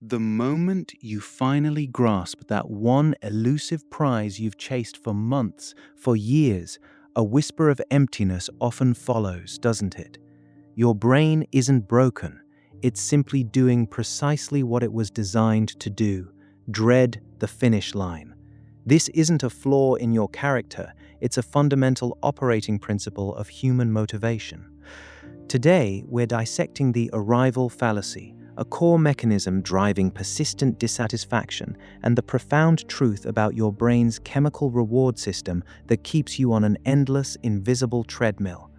The moment you finally grasp that one elusive prize you've chased for months, for years, a whisper of emptiness often follows, doesn't it? Your brain isn't broken. It's simply doing precisely what it was designed to do: dread the finish line. This isn't a flaw in your character, it's a fundamental operating principle of human motivation. Today, we're dissecting the arrival fallacy, a core mechanism driving persistent dissatisfaction and the profound truth about your brain's chemical reward system that keeps you on an endless, invisible treadmill.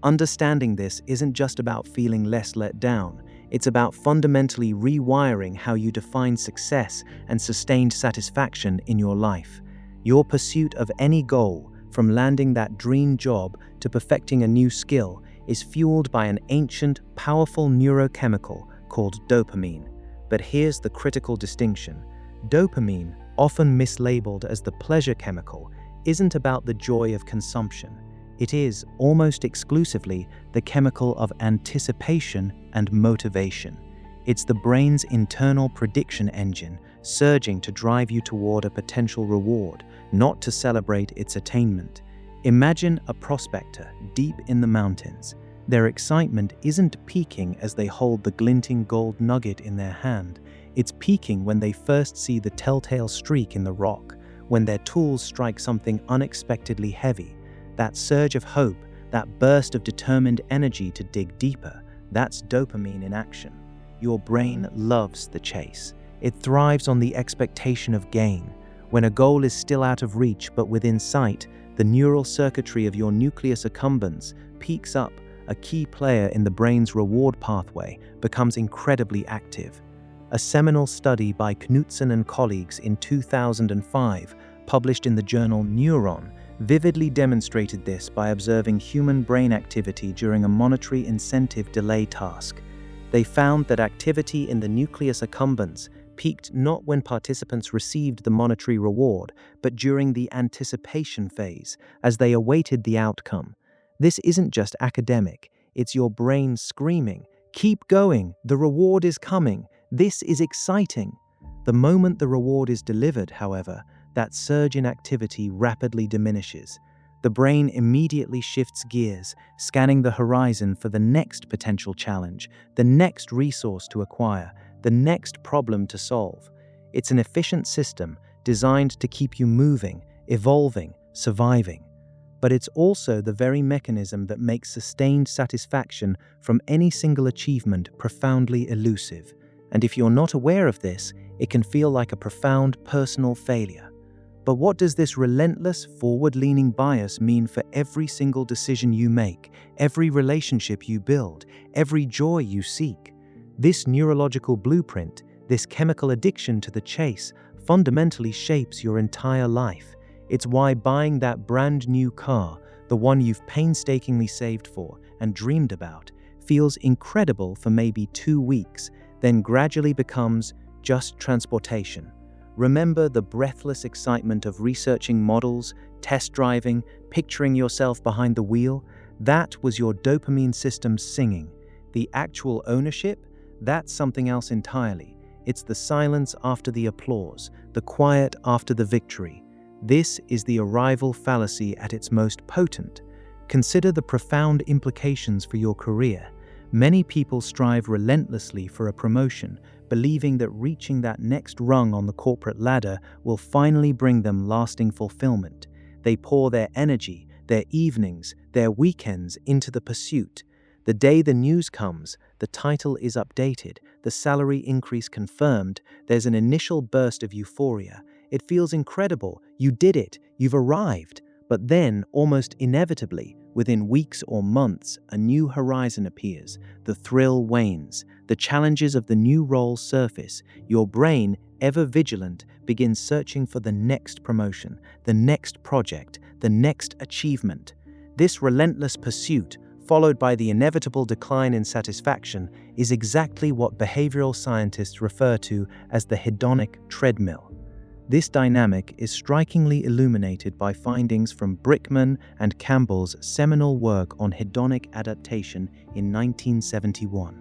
Understanding this isn't just about feeling less let down, it's about fundamentally rewiring how you define success and sustained satisfaction in your life. Your pursuit of any goal, from landing that dream job to perfecting a new skill, is fueled by an ancient, powerful neurochemical called dopamine. But here's the critical distinction. Dopamine, often mislabeled as the pleasure chemical, isn't about the joy of consumption. It is, almost exclusively, the chemical of anticipation and motivation. It's the brain's internal prediction engine, surging to drive you toward a potential reward, not to celebrate its attainment. Imagine a prospector deep in the mountains. Their excitement isn't peaking as they hold the glinting gold nugget in their hand. It's peaking when they first see the telltale streak in the rock, when their tools strike something unexpectedly heavy. That surge of hope, that burst of determined energy to dig deeper, that's dopamine in action. Your brain loves the chase. It thrives on the expectation of gain. When a goal is still out of reach but within sight, the neural circuitry of your nucleus accumbens peaks up. A key player in the brain's reward pathway becomes incredibly active. A seminal study by Knudsen and colleagues in 2005, published in the journal Neuron, vividly demonstrated this by observing human brain activity during a monetary incentive delay task. They found that activity in the nucleus accumbens peaked not when participants received the monetary reward, but during the anticipation phase, as they awaited the outcome. This isn't just academic, it's your brain screaming, "Keep going, the reward is coming, this is exciting." The moment the reward is delivered, however, that surge in activity rapidly diminishes. The brain immediately shifts gears, scanning the horizon for the next potential challenge, the next resource to acquire, the next problem to solve. It's an efficient system designed to keep you moving, evolving, surviving. But it's also the very mechanism that makes sustained satisfaction from any single achievement profoundly elusive. And if you're not aware of this, it can feel like a profound personal failure. But what does this relentless, forward-leaning bias mean for every single decision you make, every relationship you build, every joy you seek? This neurological blueprint, this chemical addiction to the chase, fundamentally shapes your entire life. It's why buying that brand new car, the one you've painstakingly saved for and dreamed about, feels incredible for maybe 2 weeks, then gradually becomes just transportation. Remember the breathless excitement of researching models, test driving, picturing yourself behind the wheel? That was your dopamine system singing. The actual ownership? That's something else entirely. It's the silence after the applause, the quiet after the victory. This is the arrival fallacy at its most potent. Consider the profound implications for your career. Many people strive relentlessly for a promotion, believing that reaching that next rung on the corporate ladder will finally bring them lasting fulfillment. They pour their energy, their evenings, their weekends into the pursuit. The day the news comes, the title is updated, the salary increase confirmed, there's an initial burst of euphoria. It feels incredible, you did it, you've arrived. But then, almost inevitably, within weeks or months, a new horizon appears. The thrill wanes. The challenges of the new role surface. Your brain, ever vigilant, begins searching for the next promotion, the next project, the next achievement. This relentless pursuit, followed by the inevitable decline in satisfaction, is exactly what behavioral scientists refer to as the hedonic treadmill. This dynamic is strikingly illuminated by findings from Brickman and Campbell's seminal work on hedonic adaptation in 1971.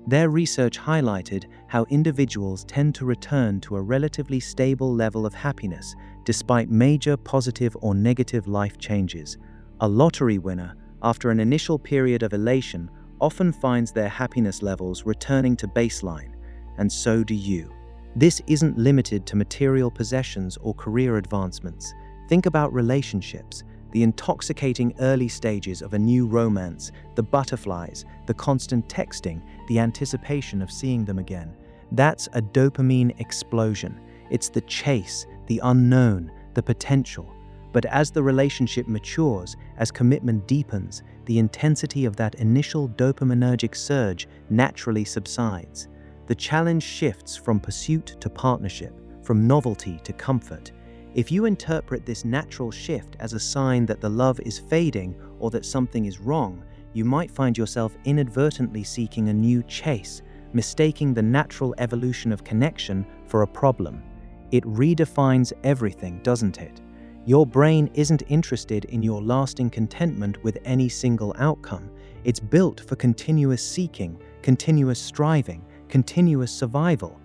Their research highlighted how individuals tend to return to a relatively stable level of happiness despite major positive or negative life changes. A lottery winner, after an initial period of elation, often finds their happiness levels returning to baseline, and so do you. This isn't limited to material possessions or career advancements. Think about relationships, the intoxicating early stages of a new romance, the butterflies, the constant texting, the anticipation of seeing them again. That's a dopamine explosion. It's the chase, the unknown, the potential. But as the relationship matures, as commitment deepens, the intensity of that initial dopaminergic surge naturally subsides. The challenge shifts from pursuit to partnership, from novelty to comfort. If you interpret this natural shift as a sign that the love is fading or that something is wrong, you might find yourself inadvertently seeking a new chase, mistaking the natural evolution of connection for a problem. It redefines everything, doesn't it? Your brain isn't interested in your lasting contentment with any single outcome. It's built for continuous seeking, continuous striving, continuous survival.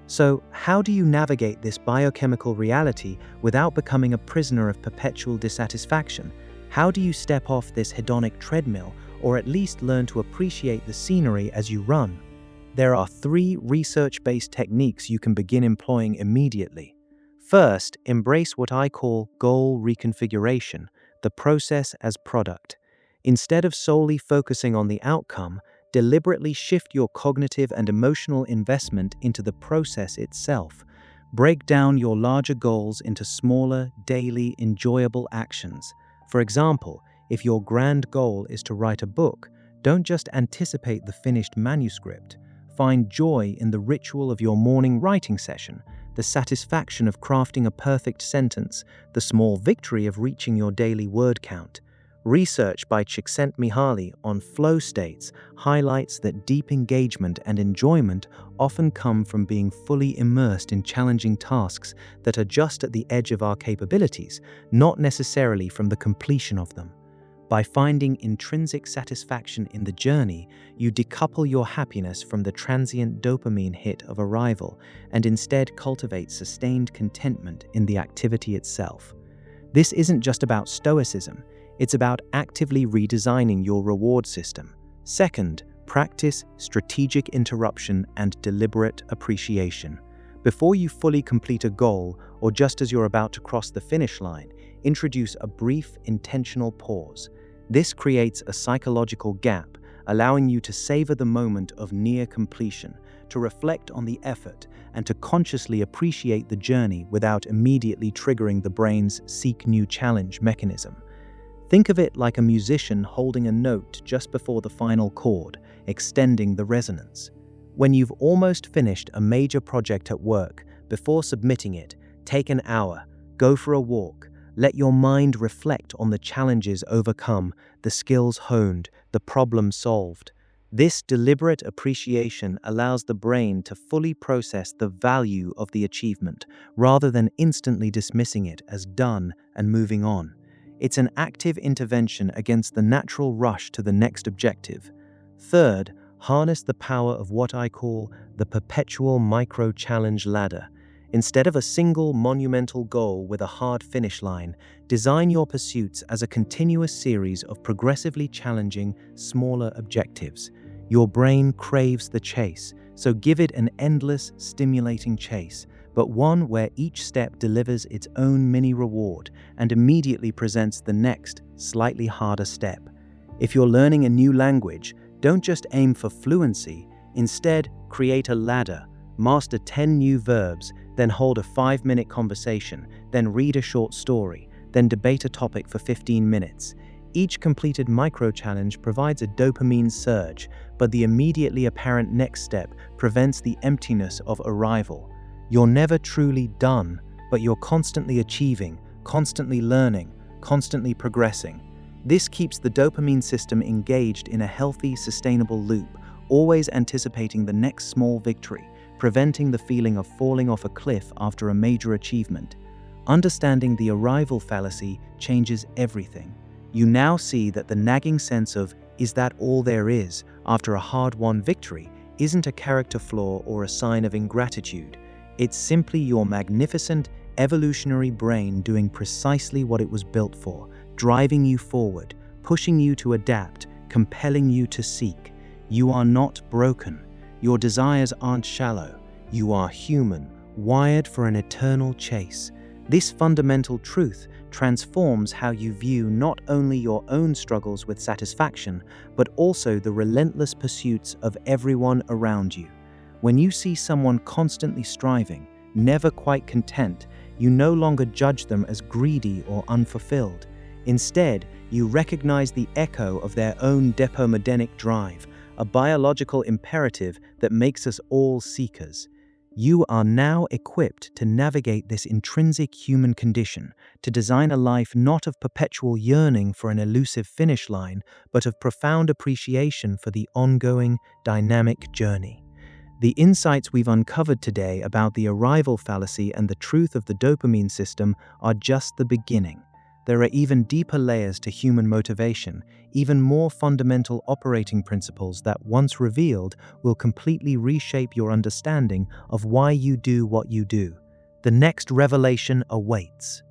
So, how do you navigate this biochemical reality without becoming a prisoner of perpetual dissatisfaction? How do you step off this hedonic treadmill, or at least learn to appreciate the scenery as you run? There are 3 research-based techniques you can begin employing immediately. First, embrace what I call goal reconfiguration, the process as product. Instead of solely focusing on the outcome, deliberately shift your cognitive and emotional investment into the process itself. Break down your larger goals into smaller, daily, enjoyable actions. For example, if your grand goal is to write a book, don't just anticipate the finished manuscript. Find joy in the ritual of your morning writing session, the satisfaction of crafting a perfect sentence, the small victory of reaching your daily word count. Research by Csikszentmihalyi on flow states highlights that deep engagement and enjoyment often come from being fully immersed in challenging tasks that are just at the edge of our capabilities, not necessarily from the completion of them. By finding intrinsic satisfaction in the journey, you decouple your happiness from the transient dopamine hit of arrival and instead cultivate sustained contentment in the activity itself. This isn't just about stoicism. It's about actively redesigning your reward system. Second, practice strategic interruption and deliberate appreciation. Before you fully complete a goal, or just as you're about to cross the finish line, introduce a brief, intentional pause. This creates a psychological gap, allowing you to savor the moment of near completion, to reflect on the effort, and to consciously appreciate the journey without immediately triggering the brain's seek new challenge mechanism. Think of it like a musician holding a note just before the final chord, extending the resonance. When you've almost finished a major project at work, before submitting it, take an hour, go for a walk, let your mind reflect on the challenges overcome, the skills honed, the problem solved. This deliberate appreciation allows the brain to fully process the value of the achievement, rather than instantly dismissing it as done and moving on. It's an active intervention against the natural rush to the next objective. Third, harness the power of what I call the perpetual micro-challenge ladder. Instead of a single monumental goal with a hard finish line, design your pursuits as a continuous series of progressively challenging, smaller objectives. Your brain craves the chase, so give it an endless, stimulating chase, but one where each step delivers its own mini reward and immediately presents the next, slightly harder step. If you're learning a new language, don't just aim for fluency. Instead, create a ladder. Master 10 new verbs, then hold a 5-minute conversation, then read a short story, then debate a topic for 15 minutes. Each completed micro-challenge provides a dopamine surge, but the immediately apparent next step prevents the emptiness of arrival. You're never truly done, but you're constantly achieving, constantly learning, constantly progressing. This keeps the dopamine system engaged in a healthy, sustainable loop, always anticipating the next small victory, preventing the feeling of falling off a cliff after a major achievement. Understanding the arrival fallacy changes everything. You now see that the nagging sense of, "is that all there is?" after a hard-won victory isn't a character flaw or a sign of ingratitude. It's simply your magnificent, evolutionary brain doing precisely what it was built for, driving you forward, pushing you to adapt, compelling you to seek. You are not broken. Your desires aren't shallow. You are human, wired for an eternal chase. This fundamental truth transforms how you view not only your own struggles with satisfaction, but also the relentless pursuits of everyone around you. When you see someone constantly striving, never quite content, you no longer judge them as greedy or unfulfilled. Instead, you recognize the echo of their own dopaminic drive, a biological imperative that makes us all seekers. You are now equipped to navigate this intrinsic human condition, to design a life not of perpetual yearning for an elusive finish line, but of profound appreciation for the ongoing, dynamic journey. The insights we've uncovered today about the arrival fallacy and the truth of the dopamine system are just the beginning. There are even deeper layers to human motivation, even more fundamental operating principles that, once revealed, will completely reshape your understanding of why you do what you do. The next revelation awaits.